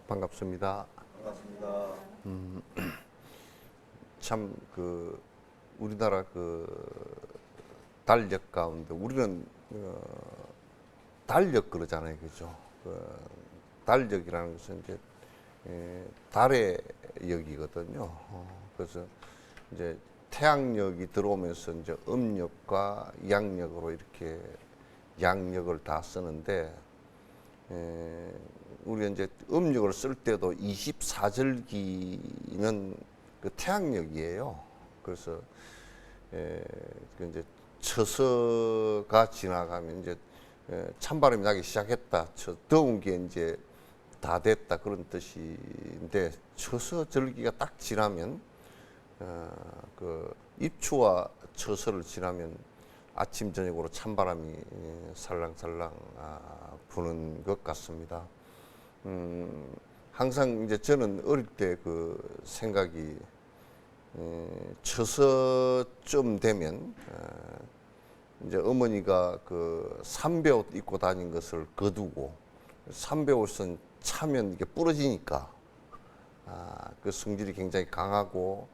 반갑습니다. 반갑습니다. 참 우리나라 달력 가운데 우리는 달력 그러잖아요, 그죠? 달력이라는 것은 이제 달의 역이거든요. 그래서 이제 태양력이 들어오면서 이제 음력과 양력으로 이렇게 양력을 다 쓰는데 우리가 이제 음력을 쓸 때도 24절기는 그 태양력이에요. 그래서 그 이제 처서가 지나가면 이제 찬바람이 나기 시작했다. 더운 게 이제 다 됐다 그런 뜻인데 처서절기가 딱 지나면 그 입추와 처서를 지나면 아침 저녁으로 찬바람이 살랑살랑 부는 것 같습니다. 항상 이제 저는 어릴 때 그 생각이 처서쯤 되면 이제 어머니가 그 삼배옷 입고 다닌 것을 거두고 삼배옷은 차면 이게 부러지니까 그 성질이 굉장히 강하고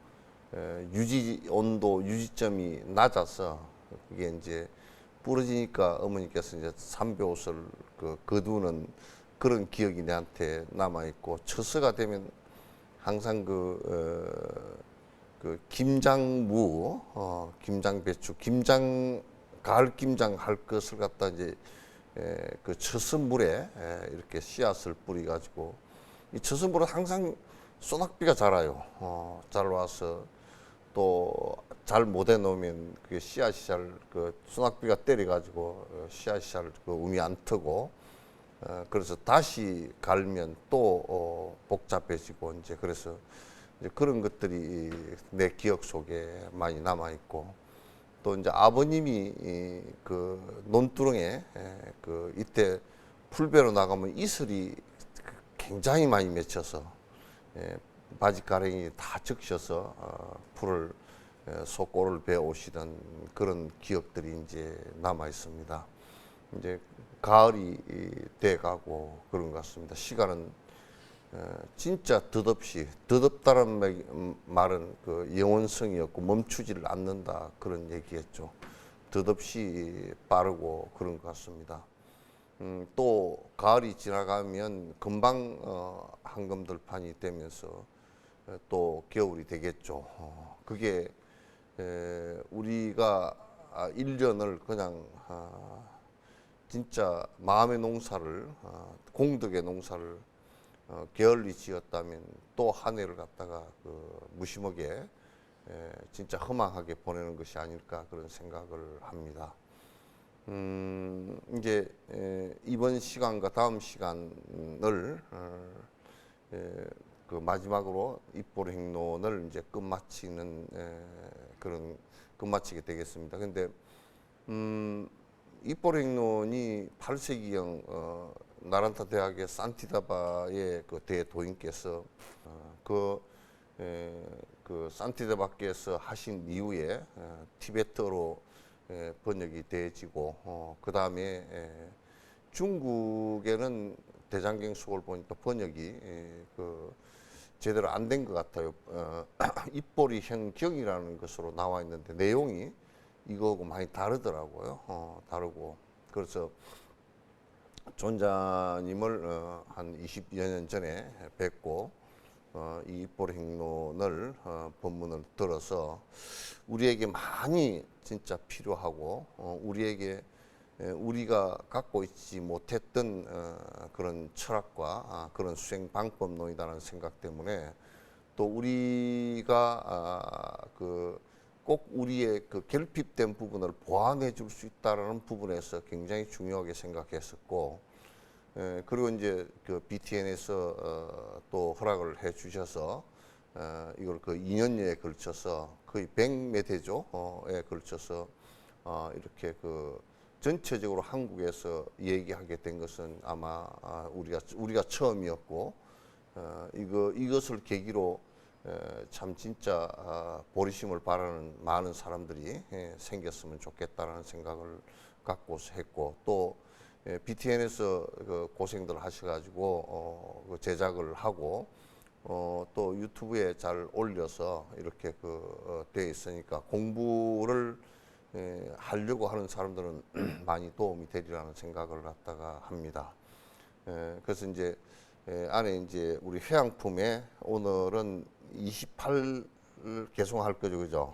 유지 온도 유지점이 낮아서 그게 이제 부러지니까 어머니께서 이제 삼배옷을 거두는 그런 기억이 내한테 남아 있고 처서가 되면 항상 그 김장무, 김장배추, 가을 김장 할 것을 갖다 이제 그 처서물에 이렇게 씨앗을 뿌리 가지고 이 처서물은 항상 소낙비가 자라요. 잘 와서 또 잘 못 해놓으면 그 씨앗이 소낙비가 때려 가지고 씨앗이 잘 음이 안 트고 그래서 다시 갈면 또 복잡해지고 이제 그래서 이제 그런 것들이 내 기억 속에 많이 남아 있고 또 이제 아버님이 그 논두렁에 이때 풀베러 나가면 이슬이 굉장히 많이 맺혀서 바지가랑이 다 적셔서 풀을 소꼬를 베어 오시던 그런 기억들이 이제 남아 있습니다. 이제 가을이 돼 가고 그런 것 같습니다. 시간은 진짜 덧없다는 말은 그 영원성이었고 멈추지를 않는다 그런 얘기였죠. 덧없이 빠르고 그런 것 같습니다. 또 가을이 지나가면 금방 한금들판이 되면서 또 겨울이 되겠죠. 그게 우리가 1년을 그냥 진짜 마음의 농사를 공덕의 농사를 게을리 지었다면 또 한 해를 갖다가 무심하게 진짜 허망하게 보내는 것이 아닐까 그런 생각을 합니다. 이제 이번 시간과 다음 시간을 그 마지막으로 입보행론을 이제 끝마치는 그런 끝마치게 되겠습니다. 근데 입보행론이 8세기경 나란타 대학의 산티다바의 그 대도인께서 그 산티다바께서 하신 이후에 티베트어로 번역이 되어지고 그 다음에 중국에는 대장경속을 보니까 번역이 제대로 안 된 것 같아요. 입보리 현경이라는 것으로 나와 있는데 내용이 이거하고 많이 다르더라고요. 다르고 그래서 존자님을 한 20여 년 전에 뵙고 이 입보행론을 본문을 들어서 우리에게 많이 진짜 필요하고 우리에게 우리가 갖고 있지 못했던 그런 철학과 그런 수행 방법론이라는 생각 때문에 또 우리가 꼭 우리의 그 결핍된 부분을 보완해 줄 수 있다는 부분에서 굉장히 중요하게 생각했었고 그리고 이제 그 BTN에서 또 허락을 해 주셔서 이걸 그 2년여에 걸쳐서 거의 100몇 회조에 걸쳐서 이렇게 전체적으로 한국에서 얘기하게 된 것은 아마 우리가 처음이었고 이것을 계기로 참 진짜 보리심을 바라는 많은 사람들이 생겼으면 좋겠다라는 생각을 갖고 했고 또 BTN에서 그 고생들 하셔가지고 그 제작을 하고 또 유튜브에 잘 올려서 이렇게 돼 있으니까 공부를 하려고 하는 사람들은 많이 도움이 되리라는 생각을 갖다가 합니다. 그래서 이제 안에 이제 우리 회양품에 오늘은 28을 개송할 거죠, 그죠?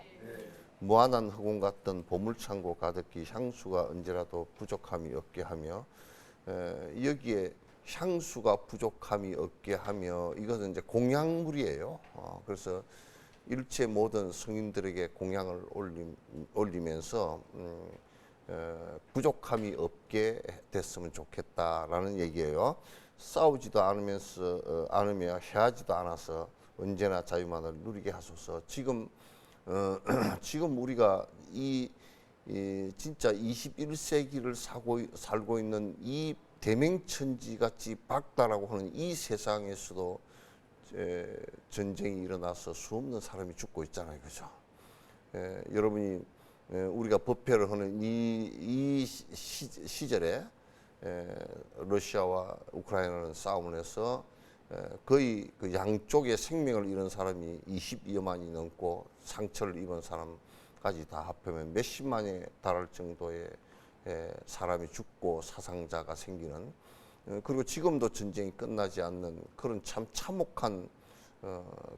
무한한 흑원 같던 보물창고 가득히 향수가 언제라도 부족함이 없게 하며 여기에 향수가 부족함이 없게 하며 이것은 이제 공양물이에요. 그래서 일체 모든 성인들에게 공양을 올리면서 부족함이 없게 됐으면 좋겠다라는 얘기예요. 싸우지도 않으며 해하지도 않아서 언제나 자유만을 누리게 하소서. 지금 우리가 이 진짜 21세기를 살고 있는 이 대맹천지 같이 박다라고 하는 이 세상에서도 전쟁이 일어나서 수없는 사람이 죽고 있잖아요, 그죠? 여러분이 우리가 법회를 하는 이 시절에 러시아와 우크라이나는 싸움을 해서 거의 그 양쪽의 생명을 잃은 사람이 22여만이 넘고 상처를 입은 사람까지 다 합하면 몇십만에 달할 정도의 사람이 죽고 사상자가 생기는, 그리고 지금도 전쟁이 끝나지 않는 그런 참 참혹한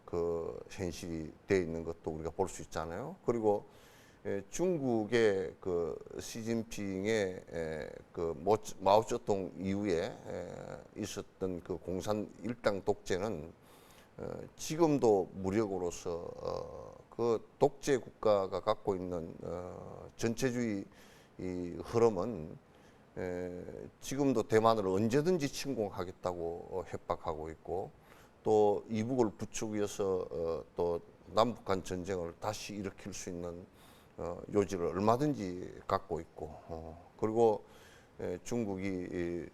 그 현실이 되어 있는 것도 우리가 볼 수 있잖아요. 그리고 중국의 그 시진핑의 그 마오쩌둥 이후에 있었던 그 공산 일당 독재는 지금도 무력으로서 그 독재 국가가 갖고 있는 전체주의 이 흐름은 지금도 대만을 언제든지 침공하겠다고 협박하고 있고, 또 이북을 부추겨서 또 남북한 전쟁을 다시 일으킬 수 있는 요지를 얼마든지 갖고 있고, 그리고 중국이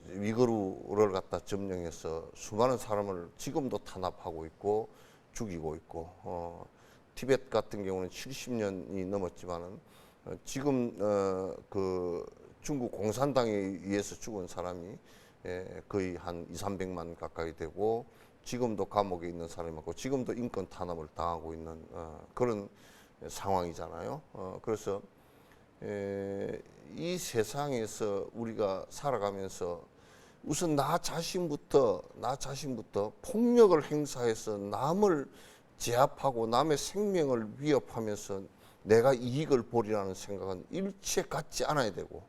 위거르를 갖다 점령해서 수많은 사람을 지금도 탄압하고 있고 죽이고 있고, 티벳 같은 경우는 70년이 넘었지만은 지금 그 중국 공산당에 의해서 죽은 사람이 거의 한 200~300만 가까이 되고, 지금도 감옥에 있는 사람이 많고 지금도 인권 탄압을 당하고 있는 그런 상황이잖아요. 그래서 이 세상에서 우리가 살아가면서 우선 나 자신부터 폭력을 행사해서 남을 제압하고 남의 생명을 위협하면서 내가 이익을 보리라는 생각은 일체 갖지 않아야 되고,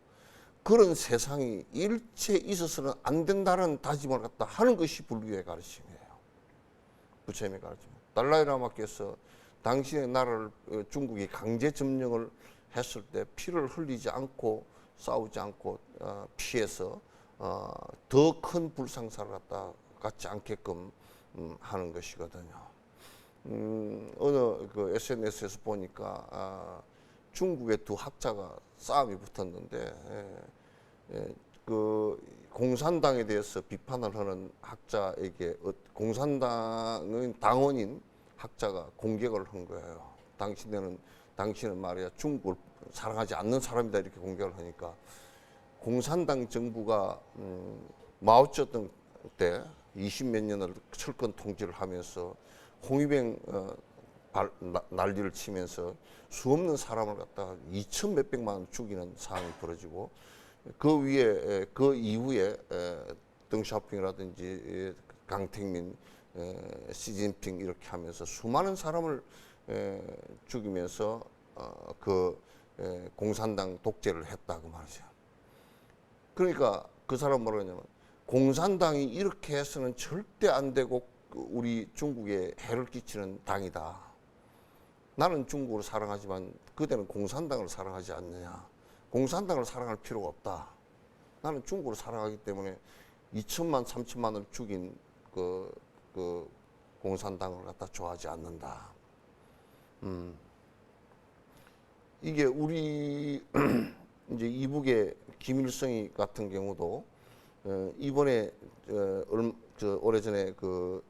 그런 세상이 일체 있어서는 안 된다는 다짐을 갖다 하는 것이 불교의 가르침이에요. 부처님의 가르침. 달라이라마께서 당신의 나라를 중국이 강제 점령을 했을 때 피를 흘리지 않고 싸우지 않고 피해서 더 큰 불상사를 갖지 않게끔 하는 것이거든요. 어느 그 SNS에서 보니까 중국의 두 학자가 싸움이 붙었는데 그 공산당에 대해서 비판을 하는 학자에게 공산당의 당원인 학자가 공격을 한 거예요. 당신은 말이야 중국을 사랑하지 않는 사람이다, 이렇게 공격을 하니까 공산당 정부가 마오쩌둥 때 20몇 년을 철권 통치를 하면서 홍위병 난리를 치면서 수없는 사람을 갖다가 2천 몇백만 원 죽이는 상황이 벌어지고, 그 위에 그 이후에 덩샤오핑이라든지 강택민, 시진핑 이렇게 하면서 수많은 사람을 죽이면서 그 공산당 독재를 했다 그 말이죠. 그러니까 그 사람 뭐라 그러냐면, 공산당이 이렇게 해서는 절대 안 되고 우리 중국에 해를 끼치는 당이다. 나는 중국을 사랑하지만 그대는 공산당을 사랑하지 않느냐. 공산당을 사랑할 필요가 없다. 나는 중국을 사랑하기 때문에 2천만, 3천만을 죽인 그 공산당을 갖다 좋아하지 않는다. 이게 우리 이제 이북의 김일성이 같은 경우도 이번에 오래전에 그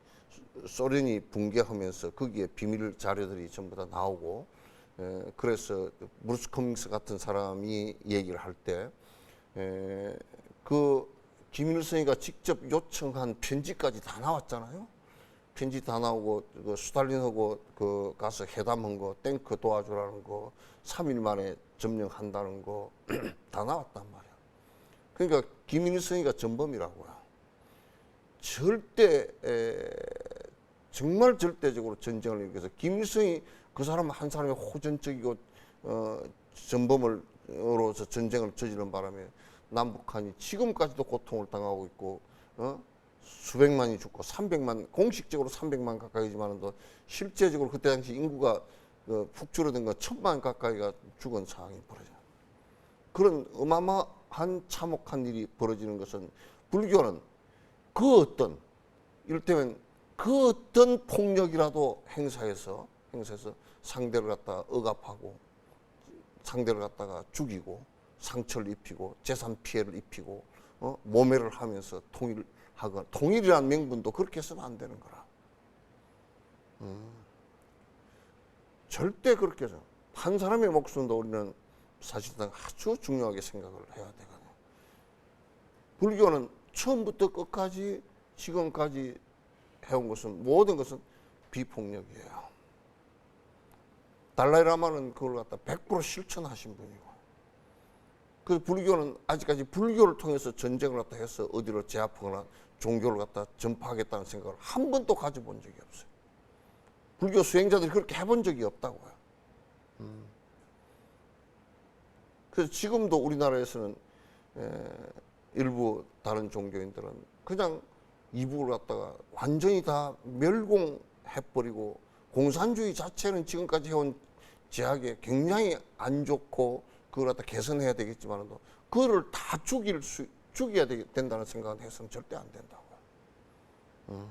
소련이 붕괴하면서 거기에 비밀 자료들이 전부 다 나오고, 그래서 브루스 커밍스 같은 사람이 얘기를 할 때 그 김일성이가 직접 요청한 편지까지 다 나왔잖아요. 편지 다 나오고 그 스탈린하고 그 가서 회담한 거, 탱크 도와주라는 거, 3일 만에 점령한다는 거 다 나왔단 말이야. 그러니까 김일성이가 전범이라고요. 절대 정말 절대적으로 전쟁을 일으켜서 김일성이 그 사람 한 사람의 호전적이고 전범으로서 전쟁을 저지른 바람에 남북한이 지금까지도 고통을 당하고 있고 수백만이 죽고 300만 공식적으로 300만 가까이지만도 실제적으로 그때 당시 인구가 푹 줄어든 건 1000만 가까이가 죽은 상황이 벌어져. 그런 어마어마한 참혹한 일이 벌어지는 것은 불교는 그 어떤 이를테면 그 어떤 폭력이라도 행사해서 상대를 갖다가 억압하고 상대를 갖다가 죽이고 상처를 입히고 재산 피해를 입히고 모멸을 하면서 통일하거나 통일이라는 명분도 그렇게 해서는 안 되는 거라. 절대 그렇게 해서 한 사람의 목숨도 우리는 사실상 아주 중요하게 생각을 해야 되거든요. 불교는 처음부터 끝까지 지금까지 해온 것은 모든 것은 비폭력이에요. 달라이라마는 그걸 갖다 100% 실천하신 분이고, 그 불교는 아직까지 불교를 통해서 전쟁을 갖다 해서 어디로 제압하거나 종교를 갖다 전파하겠다는 생각을 한 번도 가져본 적이 없어요. 불교 수행자들이 그렇게 해본 적이 없다고요. 그래서 지금도 우리나라에서는 일부 다른 종교인들은 그냥 이북을 갖다가 완전히 다 멸공해버리고 공산주의 자체는 지금까지 해온 제약에 굉장히 안 좋고 그걸 갖다 개선해야 되겠지만도 그거를 다 죽여야 된다는 생각을 해서는 절대 안 된다고요.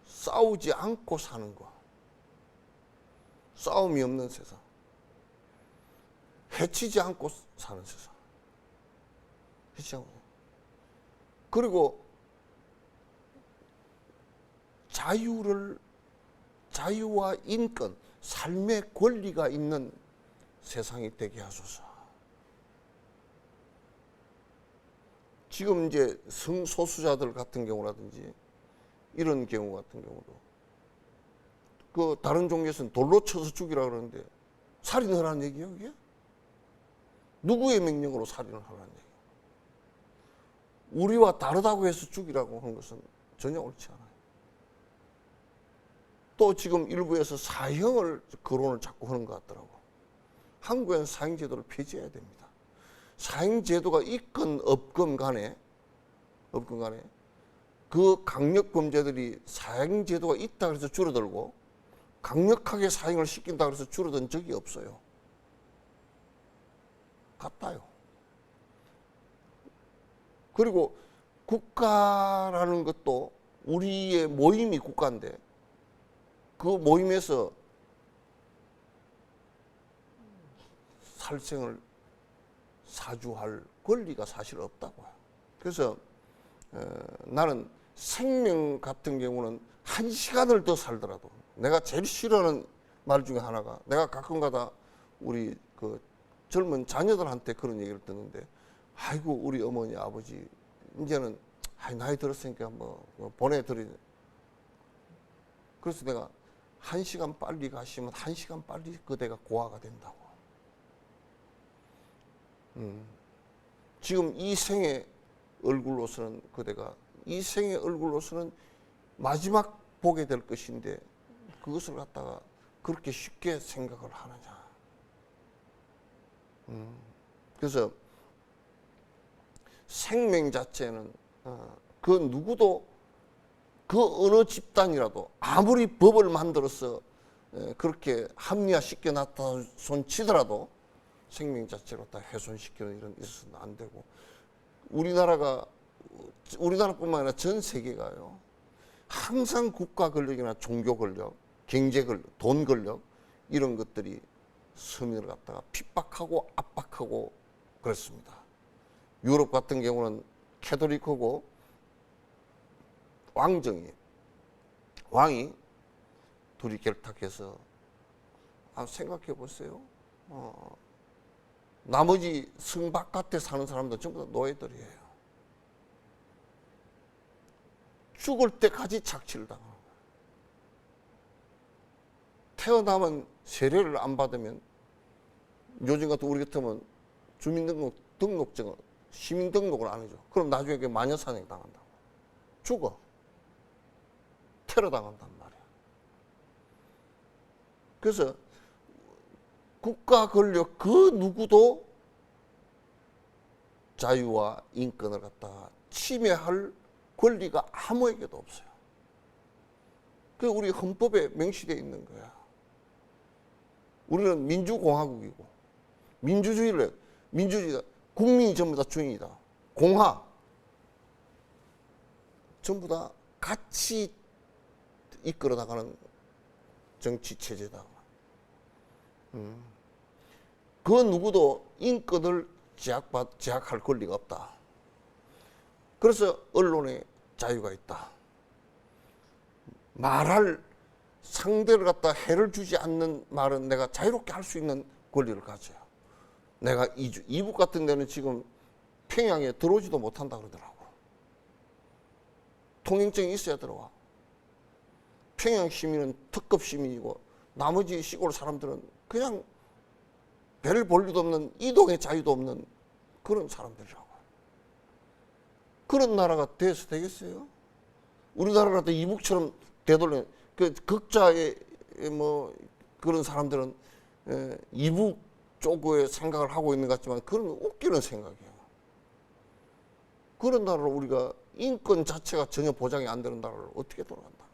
싸우지 않고 사는 거, 싸움이 없는 세상, 해치지 않고 사는 세상, 해치지 않고. 그리고 자유와 인권, 삶의 권리가 있는 세상이 되게 하소서. 지금 이제 성소수자들 같은 경우라든지 이런 경우 같은 경우도 그 다른 종교에서는 돌로 쳐서 죽이라 그러는데 살인을 하는 얘기예요, 이게? 누구의 명령으로 살인을 하는 얘기예요? 우리와 다르다고 해서 죽이라고 하는 것은 전혀 옳지 않아요. 또 지금 일부에서 사형을 거론을 자꾸 하는 것 같더라고. 한국에는 사형제도를 폐지해야 됩니다. 사형제도가 있건 없건 간에 그 강력범죄들이 사형제도가 있다 그래서 줄어들고 강력하게 사형을 시킨다 그래서 줄어든 적이 없어요. 같아요. 그리고 국가라는 것도 우리의 모임이 국가인데 그 모임에서 살생을 사주할 권리가 사실 없다고요. 그래서 나는 생명 같은 경우는 1시간을 더 살더라도 내가 제일 싫어하는 말 중에 하나가 내가 가끔가다 우리 그 젊은 자녀들한테 그런 얘기를 듣는데 아이고 우리 어머니 아버지 이제는 나이 들었으니까 뭐 보내드리. 그래서 내가 1시간 빨리 가시면 1시간 빨리 그대가 고아가 된다고. 지금 이 생의 얼굴로서는 그대가 이 생의 얼굴로서는 마지막 보게 될 것인데 그것을 갖다가 그렇게 쉽게 생각을 하느냐. 그래서 생명 자체는 그 누구도 그 어느 집단이라도 아무리 법을 만들어서 그렇게 합리화시켜 놨다 손치더라도 생명 자체로 다 훼손시키는 일은 있어서는 안 되고 우리나라뿐만 아니라 전 세계가요. 항상 국가 권력이나 종교 권력, 경제 권력, 돈 권력 이런 것들이 서민을 갖다가 핍박하고 압박하고 그렇습니다. 유럽 같은 경우는 캐톨릭하고 왕이 둘이 결탁해서 생각해 보세요. 나머지 성 바깥에 사는 사람들 전부 다 노예들이에요. 죽을 때까지 착취를 당하는 거예요. 태어나면 세례를 안 받으면 요즘 같은 우리 같으면 주민등록증을 시민등록을 안 해줘. 그럼 나중에 마녀사냥 당한다고. 죽어. 테러 당한단 말이야. 그래서 국가 권력 그 누구도 자유와 인권을 갖다가 침해할 권리가 아무에게도 없어요. 그 우리 헌법에 명시되어 있는 거야. 우리는 민주공화국이고 민주주의가 국민이 전부 다 주인이다. 공화 전부 다 같이 이끌어 나가는 정치 체제다. 그 누구도 인권을 제약할 권리가 없다. 그래서 언론에 자유가 있다. 말할 상대를 갖다 해를 주지 않는 말은 내가 자유롭게 할 수 있는 권리를 가져요. 내가 이북 같은 데는 지금 평양에 들어오지도 못한다 그러더라고. 통행증이 있어야 들어와. 평양 시민은 특급 시민이고 나머지 시골 사람들은 그냥 별 볼 일도 없는 이동의 자유도 없는 그런 사람들이라고. 그런 나라가 돼서 되겠어요? 우리나라 같은 이북처럼 되돌려 그 극자의 뭐 그런 사람들은 이북 쪽의 생각을 하고 있는 것 같지만 그런 웃기는 생각이에요. 그런 나라로 우리가 인권 자체가 전혀 보장이 안 되는 나라를 어떻게 돌아간다.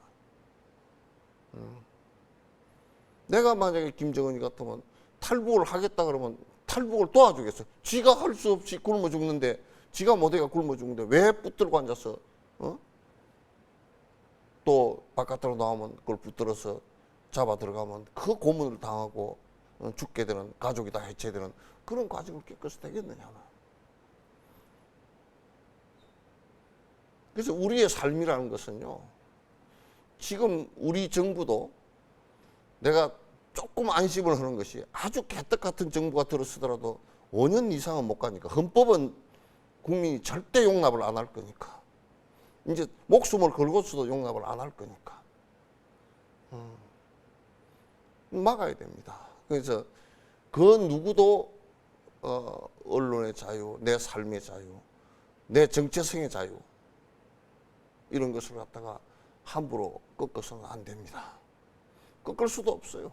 내가 만약에 김정은이 같으면 탈북을 하겠다 그러면 탈북을 도와주겠어. 지가 할 수 없이 굶어 죽는데 지가 못해가 굶어 죽는데 왜 붙들고 앉아서 또 바깥으로 나오면 그걸 붙들어서 잡아 들어가면 그 고문을 당하고 죽게 되는 가족이 다 해체되는 그런 과정을 겪어서 되겠느냐. 그래서 우리의 삶이라는 것은요. 지금 우리 정부도 내가 조금 안심을 하는 것이 아주 개떡 같은 정부가 들어서더라도 5년 이상은 못 가니까 헌법은 국민이 절대 용납을 안 할 거니까 이제 목숨을 걸고서도 용납을 안 할 거니까 막아야 됩니다. 그래서 그 누구도 언론의 자유, 내 삶의 자유, 내 정체성의 자유 이런 것을 갖다가 함부로 꺾어서는 안 됩니다. 꺾을 수도 없어요.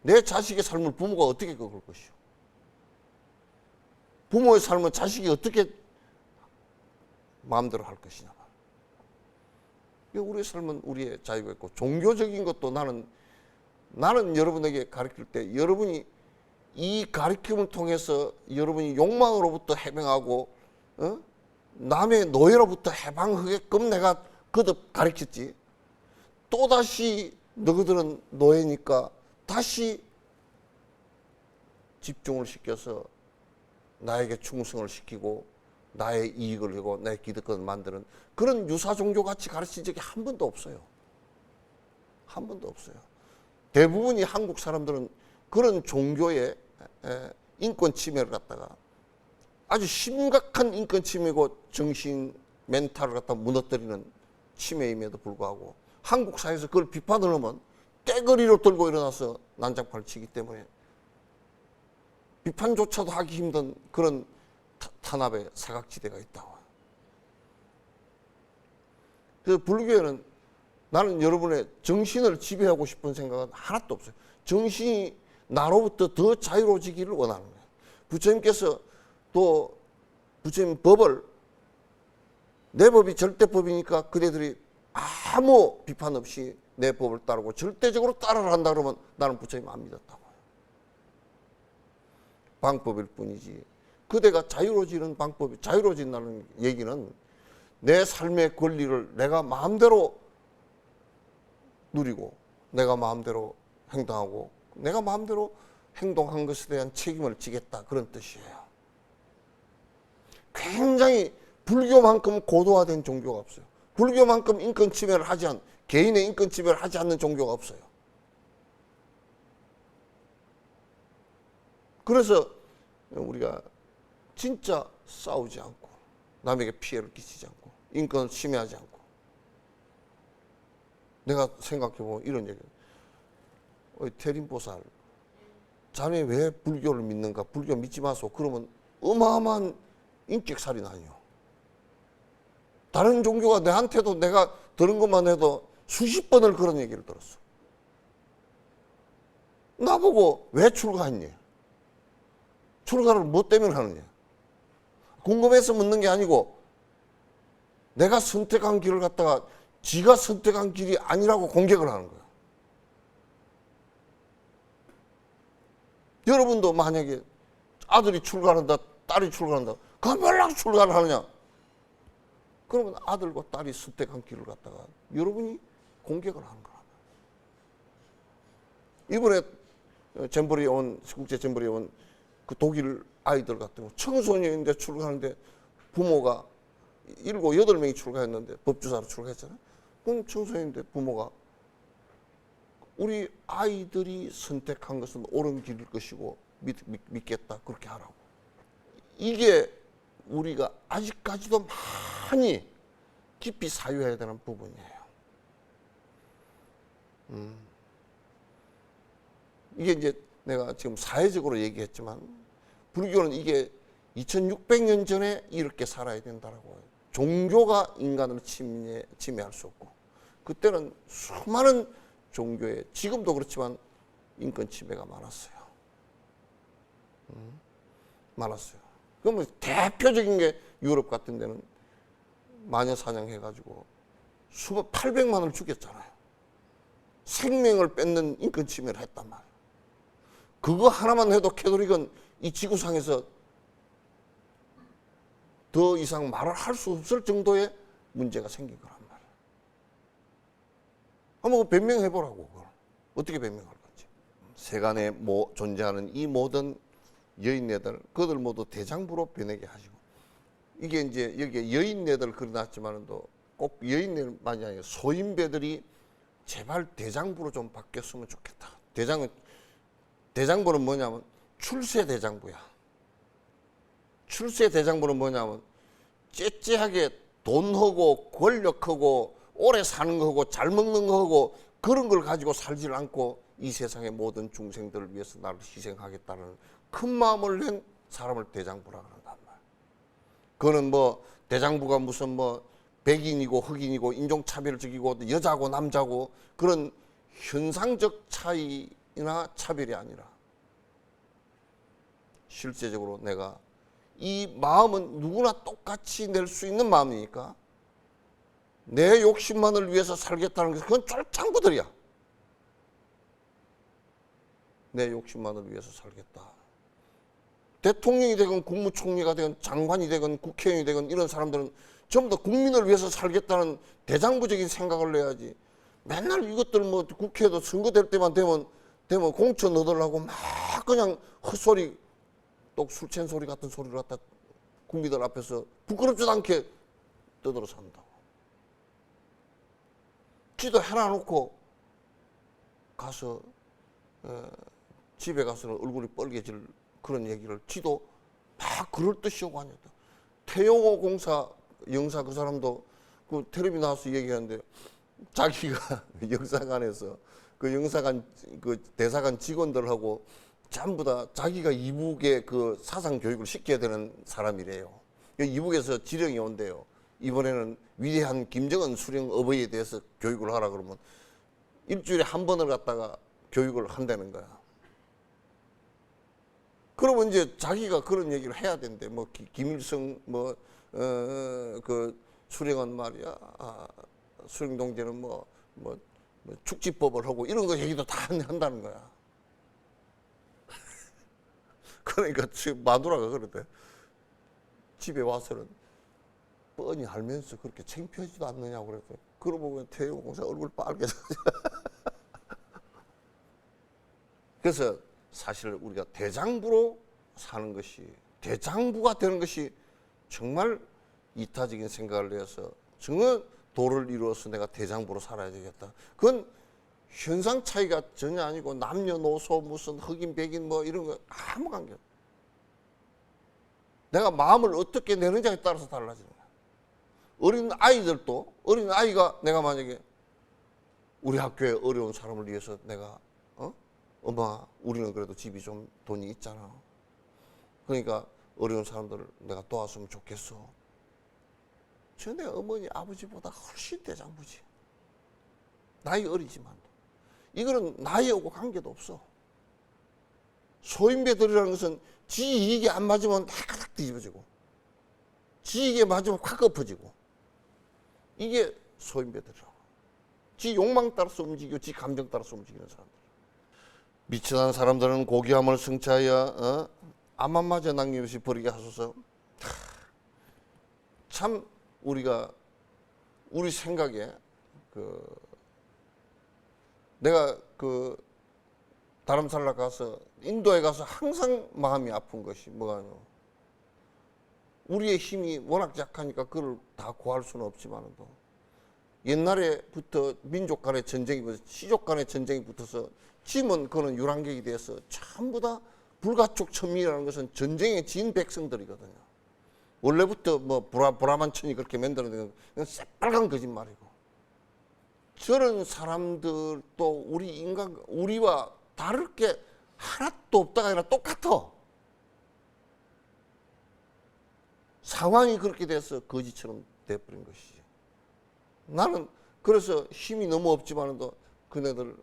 내 자식의 삶을 부모가 어떻게 꺾을 것이요? 부모의 삶은 자식이 어떻게 마음대로 할 것이냐. 우리의 삶은 우리의 자유가 있고 종교적인 것도 나는 여러분에게 가르칠 때 여러분이 이 가르침을 통해서 여러분이 욕망으로부터 해방하고 남의 노예로부터 해방하게끔 내가 거듭 가르쳤지. 또다시 너희들은 노예니까 다시 집중을 시켜서 나에게 충성을 시키고 나의 이익을 위고 내 기득권을 만드는 그런 유사 종교 같이 가르친 적이 한 번도 없어요. 한 번도 없어요. 대부분이 한국 사람들은 그런 종교의 인권 침해를 갖다가 아주 심각한 인권 침해고 정신 멘탈을 갖다 무너뜨리는 침해임에도 불구하고 한국 사회에서 그걸 비판을 하면 떼거리로 들고 일어나서 난장판을 치기 때문에 비판조차도 하기 힘든 그런 탄압의 사각지대가 있다고. 그래서 불교에는 나는 여러분의 정신을 지배하고 싶은 생각은 하나도 없어요. 정신이 나로부터 더 자유로워지기를 원하는 거예요. 부처님께서 또 부처님 법을 내 법이 절대법이니까 그대들이 아무 비판 없이 내 법을 따르고 절대적으로 따라라 한다 그러면 나는 부처님 안 믿었다고. 방법일 뿐이지. 그대가 자유로워지는 방법이 자유로워진다는 얘기는 내 삶의 권리를 내가 마음대로 누리고 내가 마음대로 행동하고 내가 마음대로 행동한 것에 대한 책임을 지겠다 그런 뜻이에요. 굉장히 불교만큼 고도화된 종교가 없어요. 불교만큼 인권 침해를 하지 않는 개인의 인권 침해를 하지 않는 종교가 없어요. 그래서 우리가 진짜 싸우지 않고 남에게 피해를 끼치지 않고 인권을 침해하지 않고. 내가 생각해보면 이런 얘기. 태림보살, 자네 왜 불교를 믿는가? 불교 믿지 마소. 그러면 어마어마한 인격살인 아니요. 다른 종교가 내한테도 내가 들은 것만 해도 수십 번을 그런 얘기를 들었어. 나보고 왜 출가했니? 출가를 뭐 때문에 하느냐? 궁금해서 묻는 게 아니고 내가 선택한 길을 갖다가 지가 선택한 길이 아니라고 공격을 하는 거야. 여러분도 만약에 아들이 출가한다, 딸이 출가한다, 그럼 연락 출가를 하느냐? 그러면 아들과 딸이 선택한 길을 갖다가 여러분이 공격을 하는 거야. 이번에 잼버리에 온, 국제 잼버리에 온 그 독일 아이들 같은 거 청소년인데 출가하는데 부모가 7, 8명이 출가했는데 법주사로 출가했잖아요. 그럼 청소년인데 부모가 우리 아이들이 선택한 것은 옳은 길일 것이고 믿겠다 그렇게 하라고. 이게 우리가 아직까지도 많이 깊이 사유해야 되는 부분이에요. 이게 이제 내가 지금 사회적으로 얘기했지만 불교는 이게 2600년 전에 이렇게 살아야 된다라고. 종교가 인간을 침해할 수 없고 그때는 수많은 종교에 지금도 그렇지만 인권 침해가 많았어요. 많았어요. 그러면 대표적인 게 유럽 같은 데는 마녀 사냥해가지고 800만을 죽였잖아요. 생명을 뺏는 인권 침해를 했단 말이에요. 그거 하나만 해도 캐톨릭은 이 지구상에서 더 이상 말을 할 수 없을 정도의 문제가 생긴 거란 말이에요. 한번 변명해보라고. 그걸. 어떻게 변명할 건지. 세간에 존재하는 이 모든 여인네들, 그들 모두 대장부로 변하게 하시고. 이게 이제 여기에 여인네들 그려놨지만도 꼭 여인네만이 아니라 소인배들이 제발 대장부로 좀 바뀌었으면 좋겠다. 대장부는 뭐냐면 출세대장부야. 출세대장부는 뭐냐면 째째하게 돈하고 권력하고 오래 사는 거하고 잘 먹는 거하고 그런 걸 가지고 살질 않고 이 세상의 모든 중생들을 위해서 나를 희생하겠다는 큰 마음을 낸 사람을 대장부라 그런단 말이야. 그거는 뭐 대장부가 무슨 뭐 백인이고 흑인이고 인종차별을 적이고 여자고 남자고 그런 현상적 차이나 차별이 아니라 실제적으로 내가 이 마음은 누구나 똑같이 낼 수 있는 마음이니까 내 욕심만을 위해서 살겠다는 것은 그건 쫄짱부들이야. 내 욕심만을 위해서 살겠다. 대통령이 되건 국무총리가 되건 장관이 되건 국회의원이 되건 이런 사람들은 전부 다 국민을 위해서 살겠다는 대장부적인 생각을 내야지. 맨날 이것들 뭐 국회에도 선거될 때만 되면 공천 얻으려고 막 그냥 헛소리 술 취한 소리 같은 소리를 갖다 국민들 앞에서 부끄럽지도 않게 떠들어 산다고. 지도 해놔놓고 가서 집에 가서는 얼굴이 빨개질 그런 얘기를 지도 막 그럴 듯이 하고 하녔다. 태영호 공사 영사 그 사람도 그 텔레비 나와서 얘기하는데 자기가 영사관에서 그 영사관 그 대사관 직원들하고 전부 다 자기가 이북의 그 사상 교육을 시켜야 되는 사람이래요. 이북에서 지령이 온대요. 이번에는 위대한 김정은 수령 어버이에 대해서 교육을 하라 그러면 일주일에 한 번을 갖다가 교육을 한다는 거야. 그러면 이제 자기가 그런 얘기를 해야 된대. 뭐 김일성 그 수령은 말이야. 수령 동지는 뭐 축지법을 하고 이런 거 얘기도 다 한다는 거야. 그러니까 마누라가 그러대. 집에 와서는 뻔히 알면서 그렇게 창피하지도 않느냐고 그랬대. 그러고 보면 태영 공사 얼굴 빨개져. 그래서 사실 우리가 대장부로 사는 것이, 대장부가 되는 것이 정말 이타적인 생각을 내서 정말 도를 이루어서 내가 대장부로 살아야 되겠다. 그건 현상 차이가 전혀 아니고 남녀노소 무슨 흑인 백인 뭐 이런 거 아무 관계 없어. 내가 마음을 어떻게 내느냐에 따라서 달라지는 거야. 어린 아이들도, 어린 아이가 내가 만약에 우리 학교에 어려운 사람을 위해서 내가 엄마 우리는 그래도 집이 좀 돈이 있잖아. 그러니까 어려운 사람들을 내가 도왔으면 좋겠어. 저 내 어머니 아버지보다 훨씬 대장부지. 나이 어리지만 이거는 나이하고 관계도 없어. 소인배들이라는 것은 지 이익에 안 맞으면 해가닥 뒤집어지고 지 이익에 맞으면 확 엎어지고 이게 소인배들이라고. 지 욕망 따라서 움직이고 지 감정 따라서 움직이는 사람들. 미천한 사람들은 고귀함을 승차하여 암만마저 남김없이 버리게 하소서. 참 우리가 우리 생각에 내가 다름살라 가서 인도에 가서 항상 마음이 아픈 것이 뭐가요? 우리의 힘이 워낙 약하니까 그걸 다 구할 수는 없지만도 옛날에부터 민족 간의 전쟁이 붙어서 시족 간의 전쟁이 붙어서 지금은 그는 유랑객이 돼서 전부 다 불가촉 천민이라는 것은 전쟁에 진 백성들이거든요. 원래부터 뭐 브라만 천이 그렇게 만들어낸 건 새빨간 거짓말이고 저런 사람들도 우리와 다를 게 하나도 없다가 아니라 똑같아. 상황이 그렇게 돼서 거지처럼 돼버린 것이지. 나는 그래서 힘이 너무 없지만도 그네들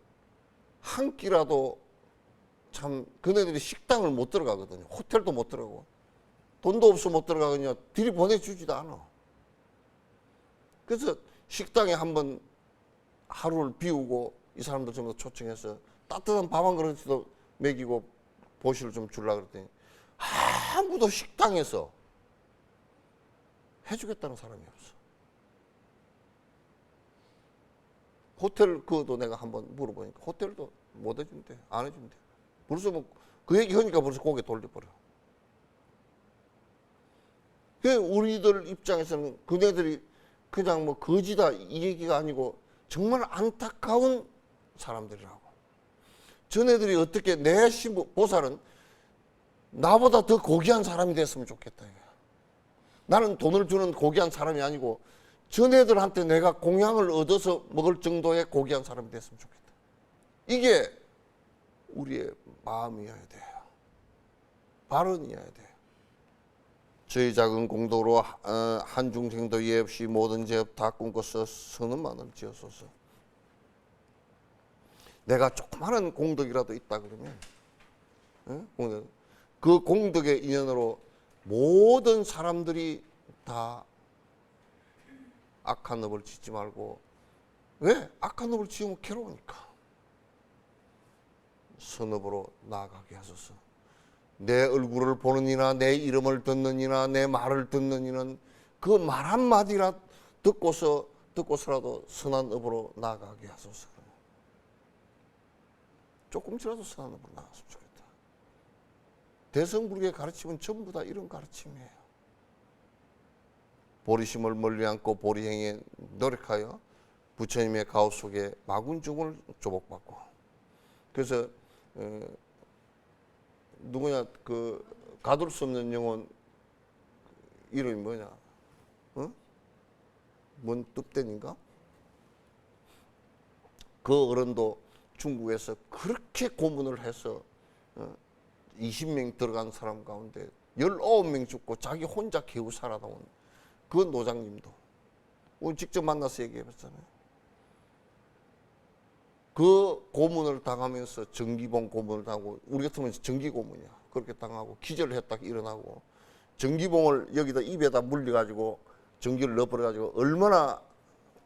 한 끼라도 참 그네들이 식당을 못 들어가거든요. 호텔도 못 들어가고 돈도 없어 못 들어가거든요. 들이 보내주지도 않아. 그래서 식당에 한번 하루를 비우고 이 사람들 좀 더 초청해서 따뜻한 밥 한 그릇도 먹이고 보시를 좀 주려고 그랬더니 아무도 식당에서 해주겠다는 사람이 없어. 호텔 그것도 내가 한번 물어보니까 호텔도 못 해준대. 안 해준대. 벌써 뭐 그 얘기 하니까 벌써 고개 돌려버려. 우리들 입장에서는 그네들이 그냥 뭐 거지다 이 얘기가 아니고 정말 안타까운 사람들이라고. 저네들이 어떻게 내 보살은 나보다 더 고귀한 사람이 됐으면 좋겠다. 나는 돈을 주는 고귀한 사람이 아니고 저네들한테 내가 공양을 얻어서 먹을 정도의 고귀한 사람이 됐으면 좋겠다. 이게 우리의 마음이어야 돼요. 발언이어야 돼요. 저희 작은 공도로 한 중생도 예 없이 모든 죄업 다 꿈꿔서 선언만을 지어소서. 내가 조그마한 공덕이라도 있다 그러면 그 공덕의 인연으로 모든 사람들이 다 악한 업을 짓지 말고. 왜? 악한 업을 지으면 괴로우니까. 선업으로 나아가게 하소서. 내 얼굴을 보는 이나 내 이름을 듣는 이나 내 말을 듣는 이는 그 말 한마디라 듣고서라도 선한 업으로 나아가게 하소서. 조금씩이라도 선한 업으로 나아갔으면 좋겠다. 대성불교의 가르침은 전부 다 이런 가르침이에요. 보리심을 멀리 안고 보리행에 노력하여 부처님의 가호 속에 마군중을 조복받고. 그래서 누구냐 가둘 수 없는 영혼 이름이 뭐냐? 뭔 뚝대인가? 그 어른도 중국에서 그렇게 고문을 해서 20명 들어간 사람 가운데 19명 죽고 자기 혼자 겨우 살아나온 그 노장님도 오늘 직접 만나서 얘기해봤잖아요. 그 고문을 당하면서 정기봉 고문을 당하고 우리 같으면 정기 고문이야. 그렇게 당하고 기절했다가 일어나고 정기봉을 여기다 입에다 물려가지고 전기를 넣어버려가지고 얼마나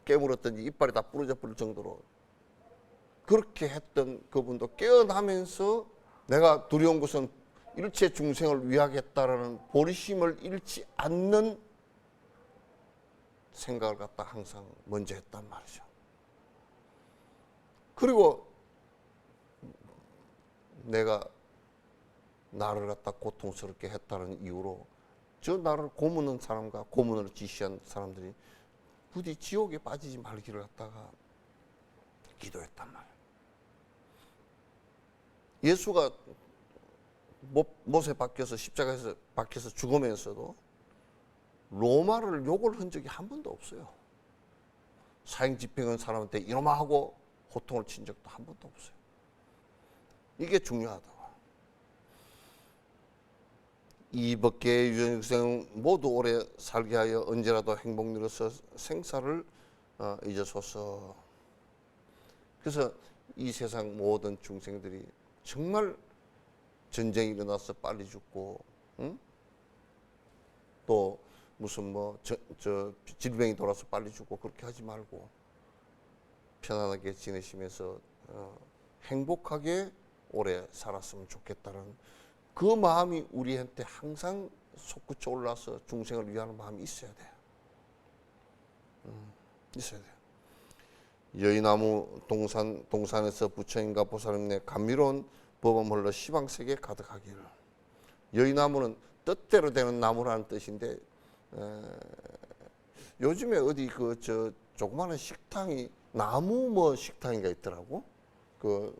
깨물었던지 이빨이 다 부러져 버릴 정도로 그렇게 했던 그분도 깨어나면서 내가 두려운 것은 일체 중생을 위하겠다라는 보리심을 잃지 않는 생각을 갖다 항상 먼저 했단 말이죠. 그리고 내가 나를 갖다 고통스럽게 했다는 이유로 저 나를 고문한 사람과 고문을 지시한 사람들이 부디 지옥에 빠지지 말기를 갖다가 기도했단 말이에요. 예수가 못에 박혀서 십자가에서 박혀서 죽으면서도 로마를 욕을 한 적이 한 번도 없어요. 사형 집행한 사람한테 이놈아 하고 호통을 친 적도 한 번도 없어요. 이게 중요하다. 이밖에 유생생 모두 오래 살게 하여 언제라도 행복 누려서 생사를 잊어소서. 그래서 이 세상 모든 중생들이 정말 전쟁이 일어나서 빨리 죽고, 응? 또 무슨 뭐 질병이 돌아서 빨리 죽고 그렇게 하지 말고 편안하게 지내시면서 행복하게 오래 살았으면 좋겠다는 그 마음이 우리한테 항상 솟구쳐 올라서 중생을 위하는 마음이 있어야 돼요. 있어야 돼요. 여의나무 동산에서 부처님과 보살님의 감미로운 법음 흘러 시방세계에 가득하기를. 여의나무는 뜻대로 되는 나무라는 뜻인데 요즘에 어디 조그마한 식당이 나무 뭐 식당이가 있더라고. 그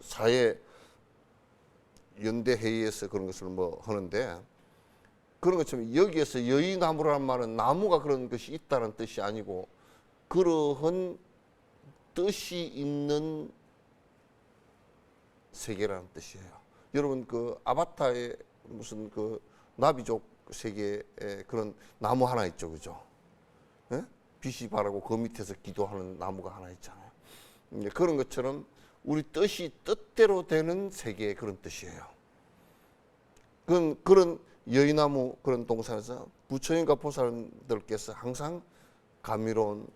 사회 연대 회의에서 그런 것을 뭐 하는데 그런 것처럼 여기에서 여의나무라는 말은 나무가 그런 것이 있다는 뜻이 아니고 그러한 뜻이 있는 세계라는 뜻이에요. 여러분 그 아바타의 무슨 그 나비족 세계에 그런 나무 하나 있죠, 그죠? 예? 빛이 바라고 그 밑에서 기도하는 나무가 하나 있잖아요. 그런 것처럼 우리 뜻대로 되는 세계의 그런 뜻이에요. 그런 여의나무 그런 동산에서 부처님과 보살들께서 항상 감미로운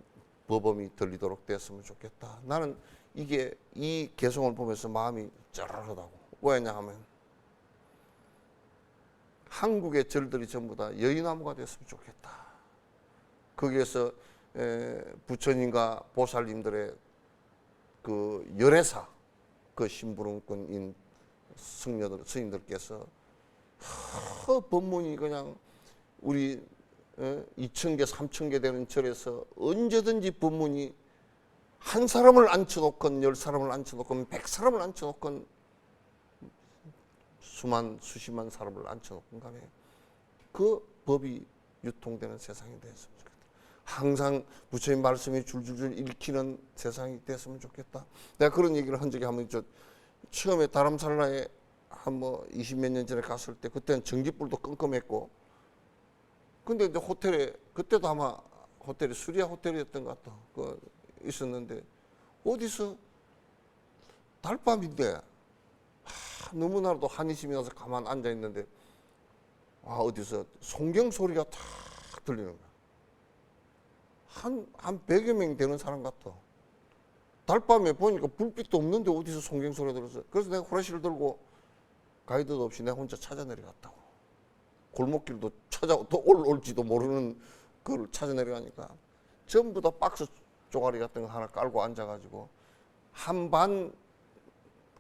법음이 들리도록 됐으면 좋겠다. 나는 이게 이 개성을 보면서 마음이 쩌르르하다고. 왜냐 하면 한국의 절들이 전부 다 여의나무가 됐으면 좋겠다. 거기에서 부처님과 보살님들의 그 열애사, 그 심부름꾼인 스님들께서 법문이 그냥 우리 2,000개, 3,000개 되는 절에서 언제든지 법문이 한 사람을 앉혀놓건 10사람을 앉혀놓건 100사람을 앉혀놓건 수십만 사람을 앉혀놓건 간에 그 법이 유통되는 세상이 됐으면 좋겠다. 항상 부처님 말씀이 줄줄줄 읽히는 세상이 됐으면 좋겠다. 내가 그런 얘기를 한 적이 한번 처음에 다람살라에 한 뭐 20몇 년 전에 갔을 때 그때는 전기불도 끔끔했고 근데 이제 호텔에 그때도 아마 호텔이 수리아 호텔이었던 것 같아. 그 있었는데 어디서 달밤인데 너무나도 한이심이 나서 가만 앉아 있는데 어디서 송경 소리가 탁 들리는 거야. 한 100여 명 되는 사람 같아. 달밤에 보니까 불빛도 없는데 어디서 송경 소리가 들었어. 그래서 내가 후레쉬를 들고 가이드도 없이 내가 혼자 찾아 내려갔다고. 골목길도 또 올지도 모르는 그걸 찾아 내려가니까 전부 다 박스 쪼가리 같은 거 하나 깔고 앉아가지고 한반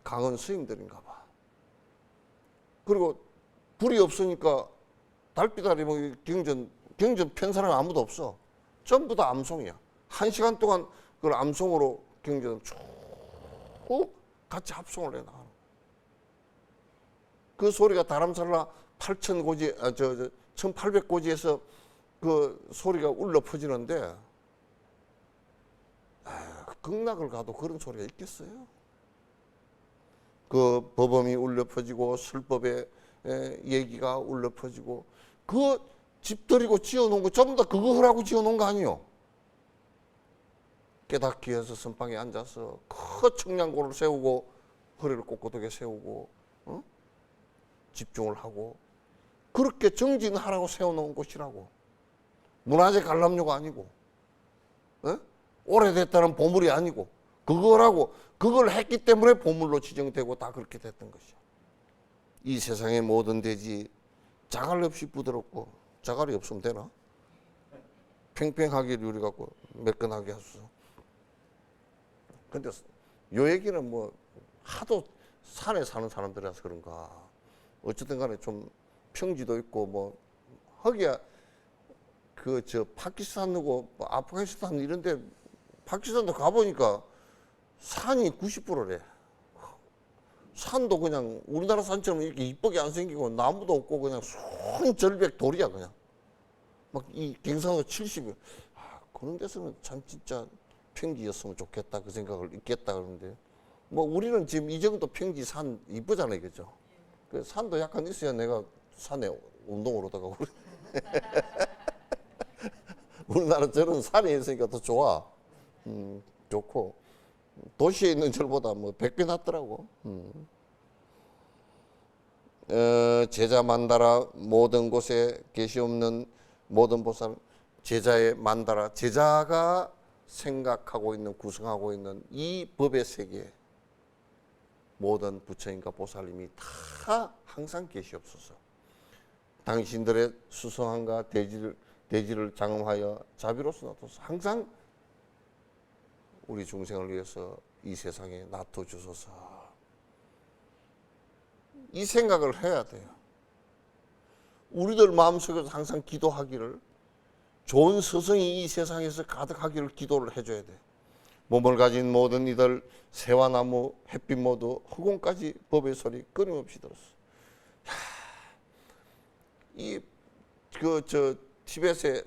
강원 스님들인가 봐. 그리고 불이 없으니까 달빛아래 뭐 경전 편 사람이 아무도 없어. 전부 다 암송이야. 1시간 동안 그걸 암송으로 경전을 쭉 같이 합송을 해나가는 거야. 그 소리가 다람살라 1800고지에서 그 소리가 울려 퍼지는데 극락을 가도 그런 소리가 있겠어요? 그 법음이 울려 퍼지고 술법의 얘기가 울려 퍼지고 그 집들이고 지어놓은 거 전부 다 그거 하라고 지어놓은 거 아니요? 깨닫기 위해서 선방에 앉아서 큰 청량고를 세우고 허리를 꼿꼿하게 세우고 집중을 하고 그렇게 정진하라고 세워놓은 곳이라고. 문화재 관람료가 아니고 오래됐다는 보물이 아니고 그거라고. 그걸 했기 때문에 보물로 지정되고 다 그렇게 됐던 것이야. 이 세상의 모든 대지 자갈 없이 부드럽고 자갈이 없으면 되나? 팽팽하게 누려갖고 매끈하게 하소서. 근데 요 얘기는 뭐 하도 산에 사는 사람들이라서 그런가. 어쨌든 간에 좀 평지도 있고 뭐 허기야 파키스탄하고 아프가니스탄 이런데 파키스탄도 가보니까 산이 90%래. 산도 그냥 우리나라 산처럼 이렇게 이쁘게 안 생기고 나무도 없고 그냥 순 절벽 돌이야 그냥. 막 이 경상도 70이 그런 데서는 참 진짜 평지였으면 좋겠다 그 생각을 있겠다 그러는데 뭐 우리는 지금 이 정도 평지 산 이쁘잖아요, 그죠? 그 산도 약간 있어야 내가 산에 운동을 하다가 우리나라 저런 산에 있으니까 더 좋아. 좋고 도시에 있는 절보다 뭐 100배 낫더라고. 제자 만다라 모든 곳에 계시 없는 모든 보살 제자의 만다라 제자가 생각하고 있는 구성하고 있는 이 법의 세계 모든 부처님과 보살님이 다 항상 계시옵소서. 당신들의 수성함과 대지를 장엄하여 자비로서 놔둬서 항상 우리 중생을 위해서 이 세상에 놔둬주소서. 이 생각을 해야 돼요. 우리들 마음속에서 항상 기도하기를 좋은 스승이 이 세상에서 가득하기를 기도를 해줘야 돼. 몸을 가진 모든 이들 새와 나무 햇빛 모두 허공까지 법의 소리 끊임없이 들었어. 티벳에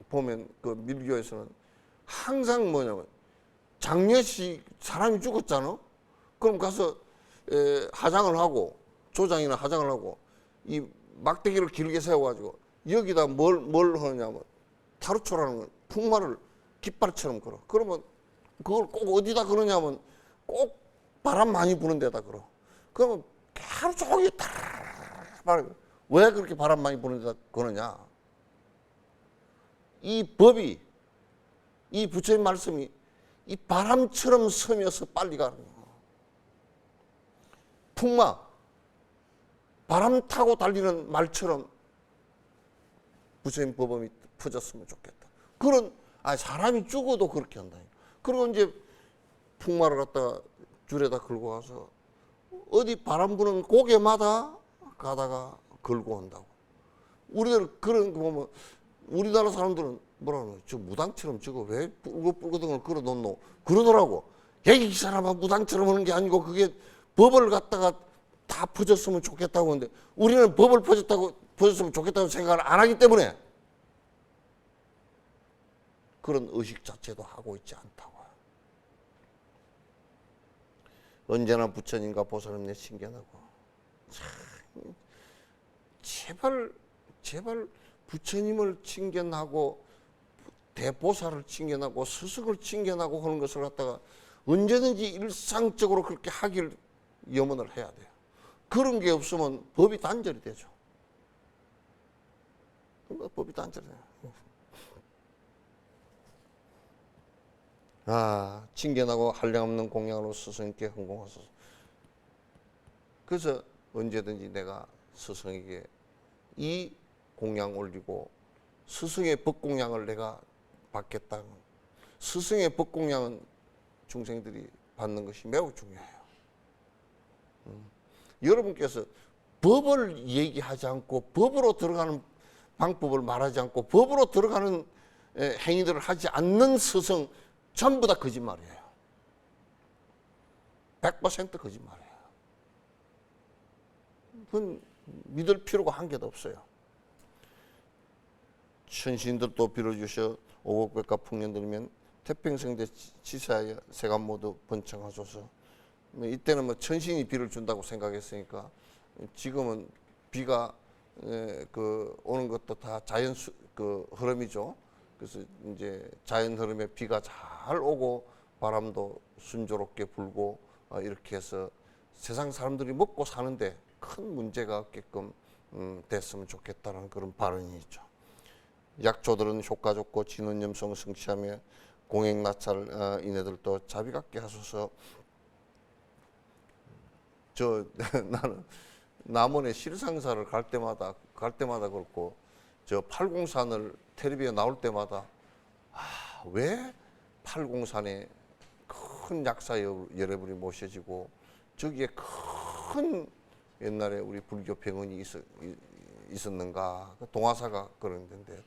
보면 그 밀교에서는 항상 뭐냐면 장례식 사람이 죽었잖아. 그럼 가서 하장을 하고 조장이나 하장을 하고 이 막대기를 길게 세워가지고 여기다 뭘 하냐면 타르초라는 건 풍마를 깃발처럼 걸어. 그러면 그걸 꼭 어디다 그러냐면 꼭 바람 많이 부는 데다 걸어. 그러면 하루 종일 다 왜 그렇게 바람 많이 부는 데다 거느냐? 이 법이 이 부처님 말씀이 이 바람처럼 스며서 빨리 가는 거야. 풍마 바람 타고 달리는 말처럼 부처님 법음이 퍼졌으면 좋겠다. 그런 사람이 죽어도 그렇게 한다. 그리고 이제 풍마를 갖다가 줄에다 걸고 가서 어디 바람 부는 고개마다 가다가 걸고 온다고. 우리들 그런 거 보면 우리나라 사람들은 뭐라 그러나 저 무당처럼 저거 왜 뿔거뿔거든 걸 걸어 놓노 그러더라고. 이 사람아 무당처럼 하는 게 아니고 그게 법을 갖다가 다 퍼졌으면 좋겠다고 하는데 우리는 법을 퍼졌으면 좋겠다고 생각을 안 하기 때문에 그런 의식 자체도 하고 있지 않다고. 언제나 부처님과 보살님네 칭견하고 제발 부처님을 칭견하고 대보살을 칭견하고 스승을 칭견하고 하는 것을 갖다가 언제든지 일상적으로 그렇게 하길 염원을 해야 돼요. 그런 게 없으면 법이 단절이 되죠. 법이 단절이 돼요. 칭견하고 한량없는 공양으로 스승님께 헌공하소서. 그래서 언제든지 내가 스승에게 이 공양 올리고 스승의 법공양을 내가 받겠다. 스승의 법공양은 중생들이 받는 것이 매우 중요해요. 여러분께서 법을 얘기하지 않고 법으로 들어가는 방법을 말하지 않고 법으로 들어가는 행위들을 하지 않는 스승 전부 다 거짓말이에요. 100% 거짓말이에요. 그건 믿을 필요가 한 개도 없어요. 천신들도 빌어주셔 오곡백과 풍년 들면 태평성대 치사하여 세간 모두 번창하소서. 이때는 뭐 천신이 비를 준다고 생각했으니까 지금은 비가 오는 것도 다 자연 흐름이죠. 그래서 이제 자연 흐름에 비가 잘 오고 바람도 순조롭게 불고 이렇게 해서 세상 사람들이 먹고 사는데 큰 문제가 없게끔 됐으면 좋겠다는 그런 발언이 있죠. 약조들은 효과 좋고 진원염성 성취하며 공행나찰 이네들도 자비 갖게 하소서. 나는 남원의 실상사를 갈 때마다 그렇고 저 팔공산을 텔레비에 나올 때마다 왜 팔공산에 큰 약사 여러분이 모셔지고 저기에 큰 옛날에 우리 불교 병원이 있었는가. 동화사가 그런 데인데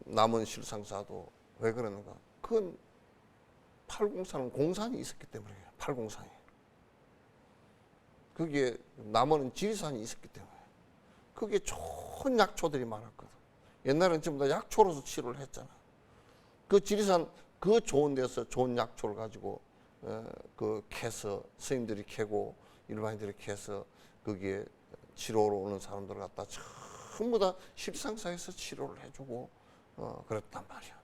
남원 실상사도 왜 그러는가. 그건 팔공산은 공산이 있었기 때문이에요. 팔공산이. 거기에 남원은 지리산이 있었기 때문에 거기에 좋은 약초들이 많았거든. 옛날에는 전부 다 약초로서 치료를 했잖아. 그 지리산 그 좋은 데서 좋은 약초를 가지고 그 캐서 스님들이 캐고 일반인들이 캐서 거기에 치료로 오는 사람들 갖다 전부 다 십상사에서 치료를 해주고 그랬단 말이야.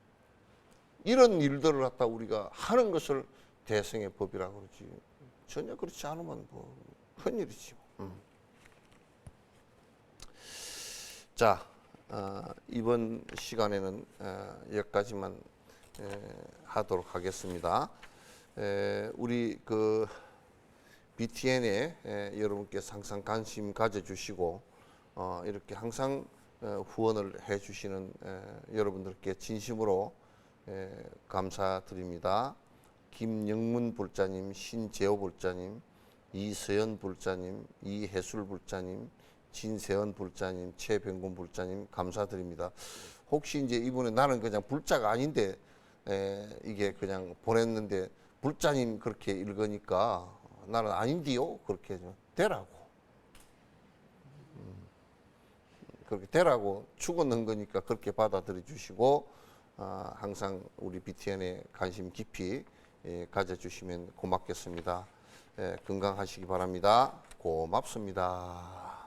이런 일들을 갖다 우리가 하는 것을 대승의 법이라고 그러지. 전혀 그렇지 않으면 뭐 큰일이지. 자, 이번 시간에는 여기까지만 하도록 하겠습니다. 우리 그 BTN에 여러분께서 항상 관심 가져주시고 이렇게 항상 후원을 해주시는 여러분들께 진심으로 감사드립니다. 김영문 불자님, 신재호 불자님, 이서연 불자님, 이혜술 불자님, 진세원 불자님, 최병군 불자님 감사드립니다. 혹시 이제 이분은 나는 그냥 불자가 아닌데 이게 그냥 보냈는데 불자님 그렇게 읽으니까 나는 아닌디요 그렇게 좀 되라고 그렇게 되라고 축원한 거니까 그렇게 받아들여 주시고 항상 우리 BTN에 관심 깊이 가져주시면 고맙겠습니다. 건강하시기 바랍니다. 고맙습니다.